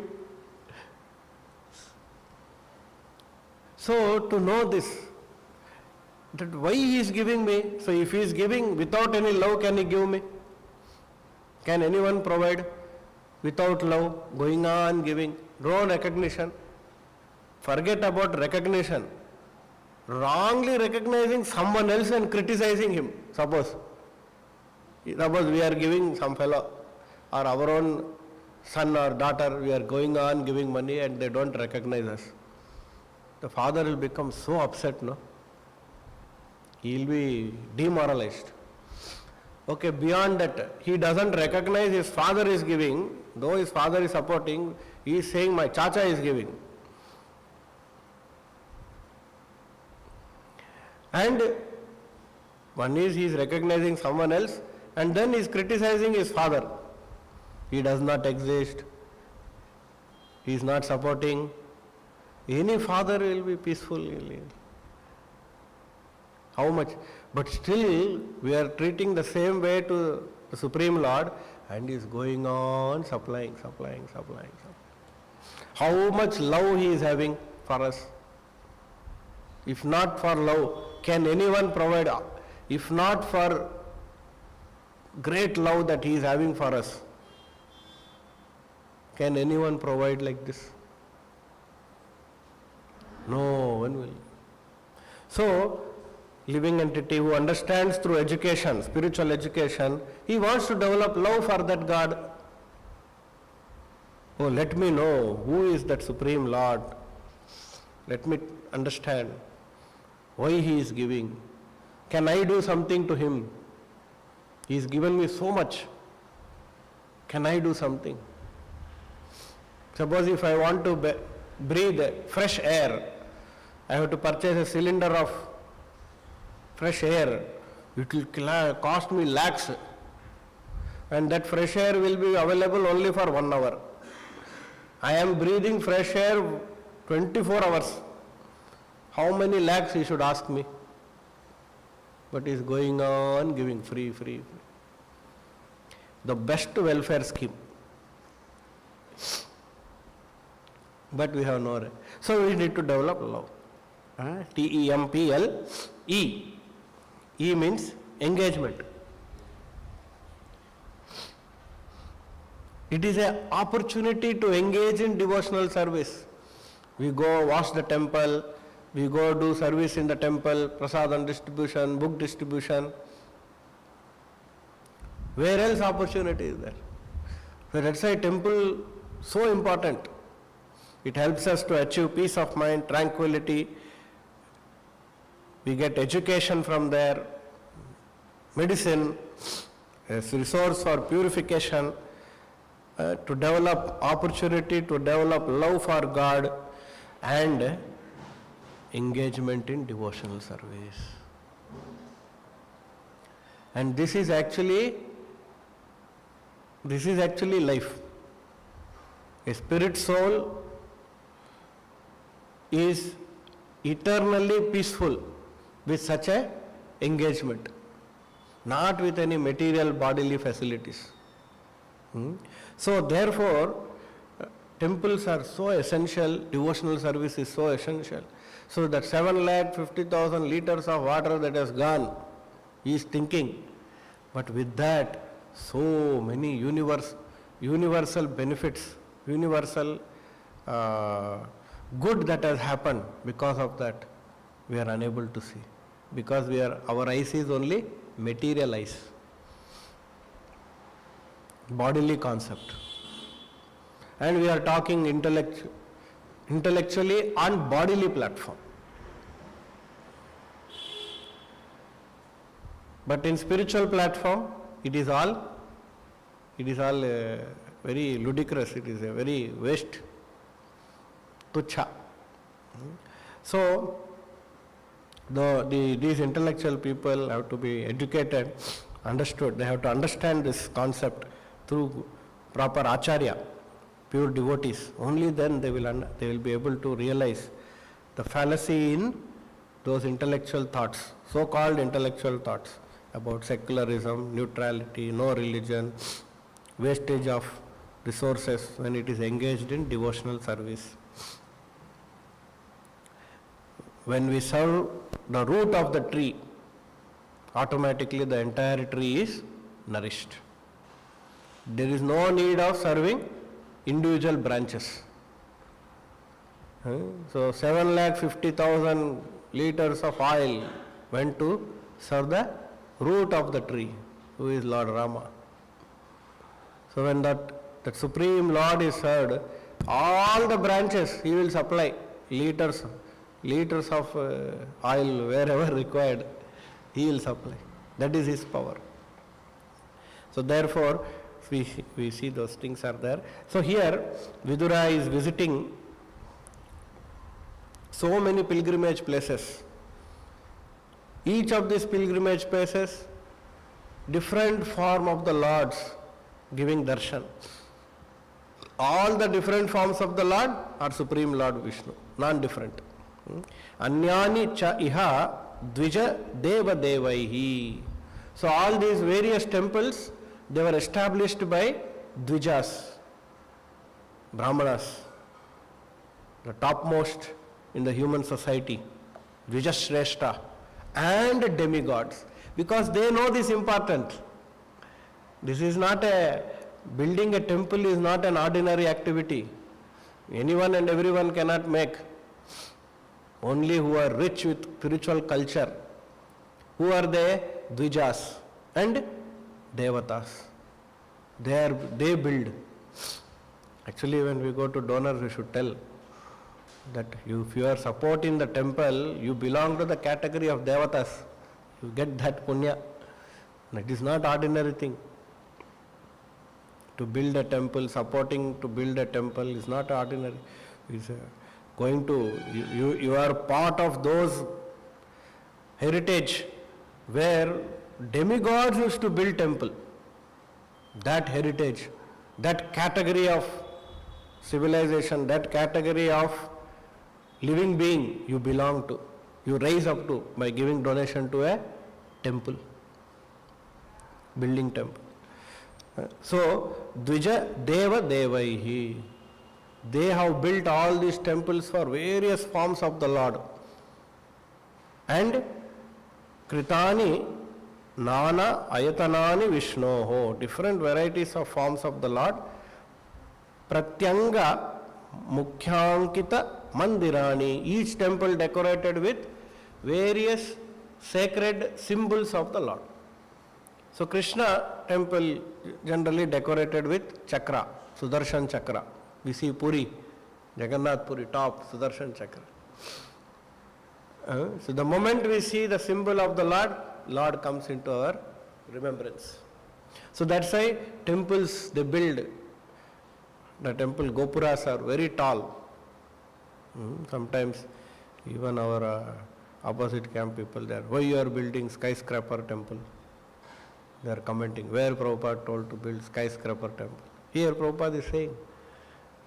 So to know this, that why he is giving me, so if he is giving without any love, can he give me? Can anyone provide without love, going on giving, no recognition? Forget about recognition. Wrongly recognizing someone else and criticizing him. Suppose we are giving some fellow or our own son or daughter, we are going on giving money and they don't recognize us. The father will become so upset, no? He will be demoralized. Okay, beyond that, he doesn't recognize his father is giving, though his father is supporting, he is saying my chacha is giving. And one is he is recognizing someone else and then he is criticizing his father. He does not exist. He is not supporting. Any father will be peaceful. How much? But still we are treating the same way to the Supreme Lord and he is going on supplying. How much love he is having for us? If not for love, can anyone provide? If not for great love that he is having for us, can anyone provide like this? No one will. So, living entity who understands through education, spiritual education, he wants to develop love for that God. Oh, let me know who is that Supreme Lord. Let me understand why he is giving. Can I do something to him? He has given me so much. Can I do something? Suppose if I want to breathe fresh air, I have to purchase a cylinder of fresh air. It will cost me lakhs. And that fresh air will be available only for 1 hour. I am breathing fresh air 24 hours. How many lakhs he should ask me? But he is going on giving free. The best welfare scheme. But we have no. So we need to develop love. T-E-M-P-L-E. E means engagement. It is an opportunity to engage in devotional service. We go wash the temple, we go do service in the temple, prasadam distribution, book distribution. Where else opportunity is there? So that's why temple so important. It helps us to achieve peace of mind, tranquility. We get education from there, medicine, as resource for purification, to develop opportunity to develop love for God and engagement in devotional service. And this is actually life. A spirit soul is eternally peaceful with such a engagement, not with any material bodily facilities. So therefore, temples are so essential, devotional service is so essential. So that 750,000 liters of water that has gone, he is thinking. But with that, so many universal benefits, universal good that has happened because of that, we are unable to see. Because our eyes is only material eyes, bodily concept. And we are talking intellectually on bodily platform. But in spiritual platform, it is all very ludicrous, it is a very waste, tuchha. So, these intellectual people have to be educated, understood. They have to understand this concept through proper acharya, pure devotees. Only then they will be able to realize the fallacy in those intellectual thoughts, so-called intellectual thoughts about secularism, neutrality, no religion, wastage of resources when it is engaged in devotional service. When we serve the root of the tree, automatically the entire tree is nourished. There is no need of serving individual branches. So 750,000 liters of oil went to serve the root of the tree, who is Lord Rama. So when that Supreme Lord is served, all the branches he will supply liters of oil wherever required, he will supply. That is his power. So therefore, we see those things are there. So here, Vidura is visiting so many pilgrimage places. Each of these pilgrimage places, different form of the Lords giving darshan. All the different forms of the Lord are Supreme Lord Viṣṇu, non-different. Anyani cha iha dvija deva devaihi. So all these various temples, they were established by dvijas, brahmanas, the topmost in the human society, dvijashreshta, and demigods, because they know this important. This is not building a temple is not an ordinary activity. Anyone and everyone cannot make. only who are rich with spiritual culture. Who are they? Dvijas and Devatas. They build. Actually, when we go to donors, we should tell that if you are supporting the temple, you belong to the category of Devatas. You get that punya. It is not ordinary thing. To build a temple, supporting to build a temple is not ordinary. It's you are part of those heritage where demigods used to build temple. That heritage, that category of civilization, that category of living being you belong to, you rise up to by giving donation to a temple, building temple. So, Dvija Deva Devaihi. They have built all these temples for various forms of the Lord. And Kritani Nana Ayatanani Viṣṇoho. Different varieties of forms of the Lord. Pratyanga Mukhyankita Mandirani. Each temple decorated with various sacred symbols of the Lord. So Kṛṣṇa temple generally decorated with chakra, Sudarshan chakra. We see Puri, Jagannath Puri, top, Sudarshan chakra. So the moment we see the symbol of the Lord comes into our remembrance. So that's why temples they build. The temple gopuras are very tall. Sometimes even our opposite camp people there, why you are building skyscraper temple? They are commenting, where Prabhupada told to build skyscraper temple. Here Prabhupada is saying,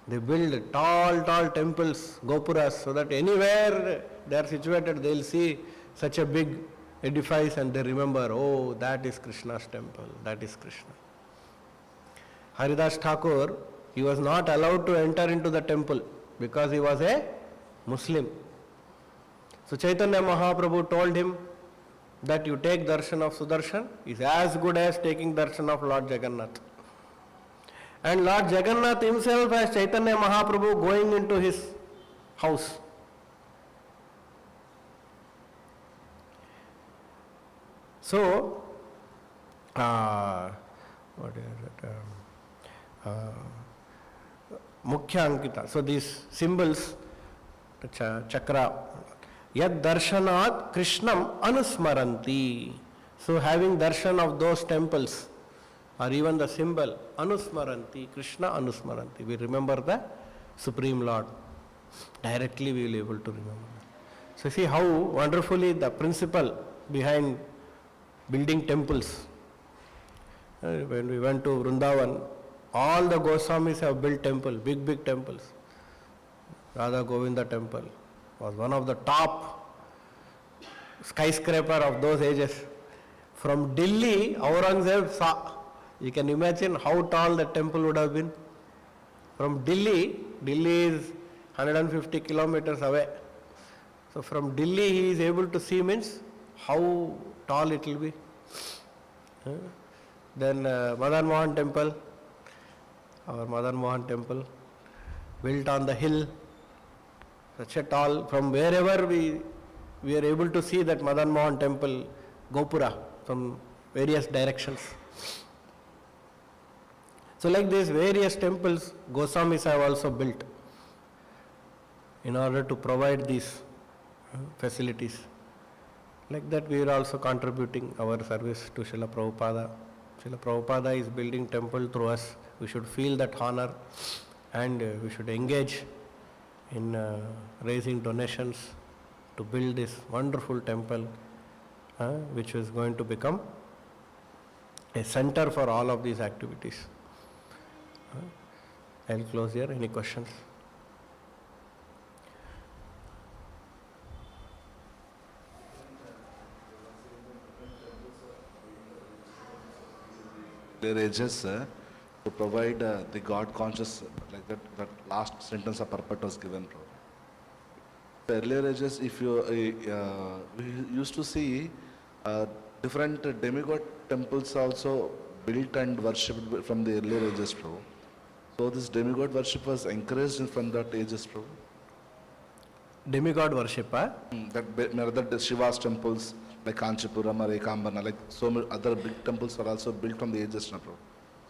they build tall temples, gopuras, so that anywhere they are situated, they will see such a big edifice and they remember, oh, that is Kṛṣṇa's temple, that is Kṛṣṇa. Haridas Thakur, he was not allowed to enter into the temple because he was a Muslim. So Chaitanya Mahaprabhu told him that you take darshan of Sudarshan is as good as taking darshan of Lord Jagannath. And Lord Jagannath himself as Chaitanya Mahaprabhu going into his house. So, what is it? Mukhya Ankita. So these symbols, chakra, Yad darshanat Krishnam anusmaranti. So having darshan of those temples or even the symbol anusmaranti, Kṛṣṇa anusmaranti. We remember the Supreme Lord. Directly we will be able to remember. So see how wonderfully the principle behind building temples. When we went to Vrindavan, all the Goswamis have built temple, big temples. Radha Govinda temple was one of the top skyscraper of those ages. From Delhi, Aurangzeb saw. You can imagine how tall the temple would have been. From Delhi is 150 kilometers away. So from Delhi he is able to see means how tall it will be. Then Madan Mohan temple, our Madan Mohan temple, built on the hill, such a tall, from wherever we are able to see that Madan Mohan temple, Gopura, from various directions. So like these various temples, Goswamis have also built in order to provide these facilities. Like that we are also contributing our service to Srila Prabhupada. Srila Prabhupada is building temple through us. We should feel that honor and we should engage in raising donations to build this wonderful temple which is going to become a center for all of these activities. I will close here. Any questions? Ages to provide the God conscious, like that last sentence of purport was given. The earlier ages, if you we used to see different demigod temples also built and worshipped from the earlier ages, bro. So this demigod worship was encouraged from that ages, bro. demigod worship, huh? That Shiva's temples like Kanchipuram or Ekambana, like so many other big temples are also built from the ages, Prabhu.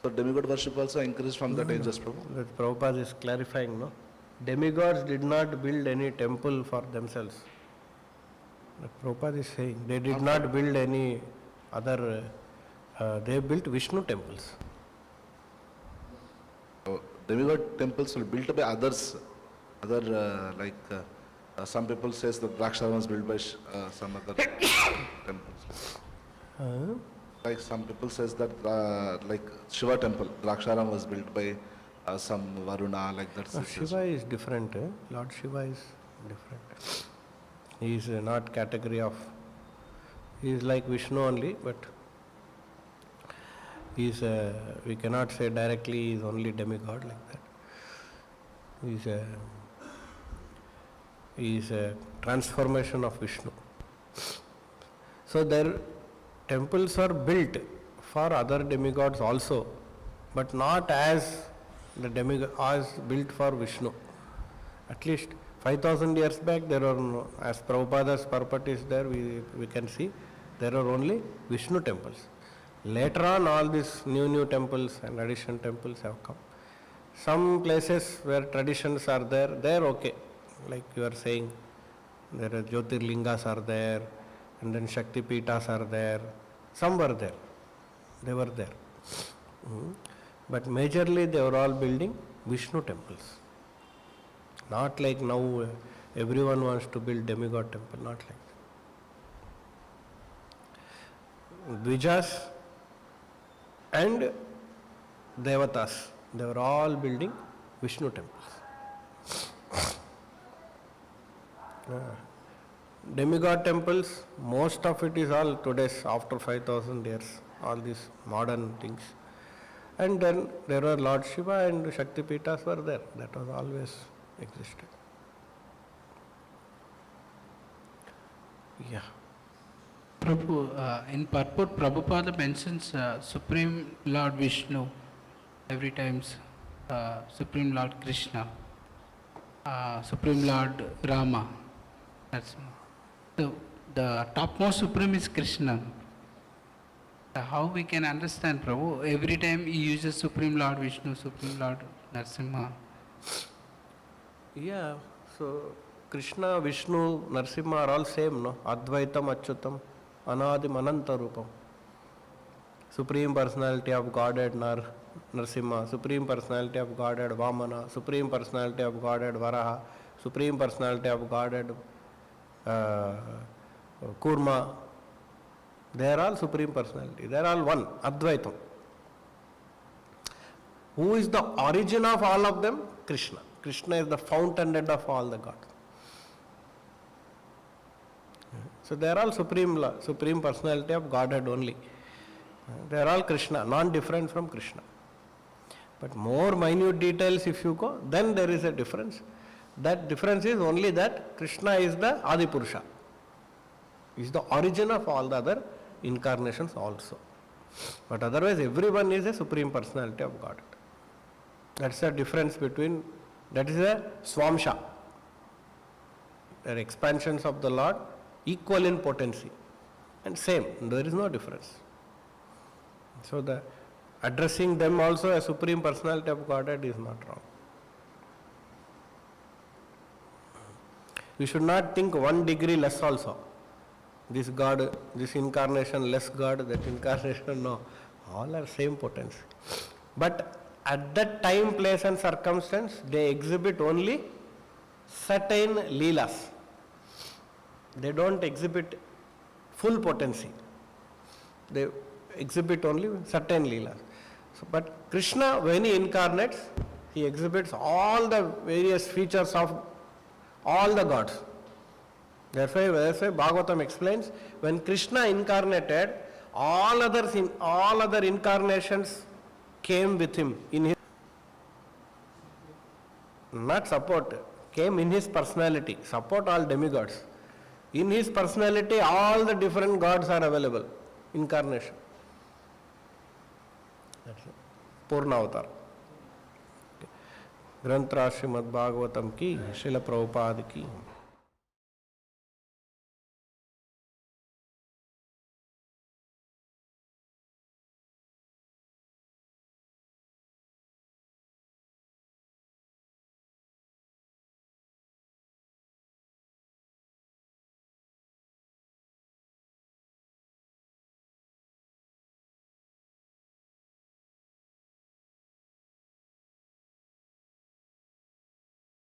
So demigod worship also increased from that ages, Prabhu. That Prabhupada is clarifying, no? Demigods did not build any temple for themselves. Like Prabhupada is saying, they did not build any other, they built Viṣṇu temples. So demigod temples were built by others, some people says that Draksharam was built by some other temples. Like some people says that like Shiva temple, Draksharam was built by some Varuna, like that. Shiva is different, eh? Lord Shiva is different. He is not category of, he is like Viṣṇu only, but he is, we cannot say directly he is only demigod like that. He is a transformation of Viṣṇu. So their temples are built for other demigods also, but not as the demigod as built for Viṣṇu. At least 5,000 years back there are no, as Prabhupada's purport is there, we can see there are only Viṣṇu temples. Later on all these new temples and addition temples have come. Some places where traditions are there, they are okay. Like you are saying, there are Jyotirlingas are there, and then Shakti Pitas are there. Some were there. They were there. But majorly they were all building Viṣṇu temples. Not like now everyone wants to build demigod temple, not like that. Dvijas and Devatas, they were all building Viṣṇu temples. Demigod temples, most of it is all today's after 5,000 years, all these modern things. And then there were Lord Shiva and Shakti Pitas were there. That was always existed. Yeah. Prabhu, in purport, Prabhupada mentions Supreme Lord Viṣṇu every time, Supreme Lord Kṛṣṇa, Supreme Lord Rama. That's the topmost Supreme is Kṛṣṇa. How we can understand, Prabhu? Every time he uses Supreme Lord Viṣṇu, Supreme Lord Narasimha. Yeah, so Kṛṣṇa, Viṣṇu, Narasimha are all same, no? Advaitam, Achyutam, Anadim, Ananta Rupam. Supreme Personality of Godhead, Narasimha, Supreme Personality of Godhead, Vamana, Supreme Personality of Godhead, Varaha, Supreme Personality of Godhead, Kurma. They are all Supreme Personality. They are all one, Advaitam. Who is the origin of all of them? Kṛṣṇa. Kṛṣṇa is the fountainhead of all the gods. So they are all Supreme Personality of Godhead only. They are all Kṛṣṇa, non-different from Kṛṣṇa. But more minute details if you go, then there is a difference. That difference is only that Kṛṣṇa is the Adipurusha. Is the origin of all the other incarnations also. But otherwise everyone is a Supreme Personality of Godhead. That's the difference between, that is a Swamsha. They are expansions of the Lord, equal in potency. And same, there is no difference. So the addressing them also as Supreme Personality of Godhead is not wrong. We should not think 1 degree less also. This God, this incarnation less God, that incarnation no. All are same potency. But at that time, place and circumstance, they exhibit only certain leelas. They don't exhibit full potency. They exhibit only certain leelas. So, but Kṛṣṇa, when he incarnates, he exhibits all the various features of all the gods. Therefore Bhagavatam explains, when Kṛṣṇa incarnated, all other incarnations came with him in his, not support, came in his personality, support all demigods. In his personality, all the different gods are available, incarnation. That's it. Purna avatar. ग्रंथ राज श्रीमद् भागवतम की, श्रील प्रभुपाद की.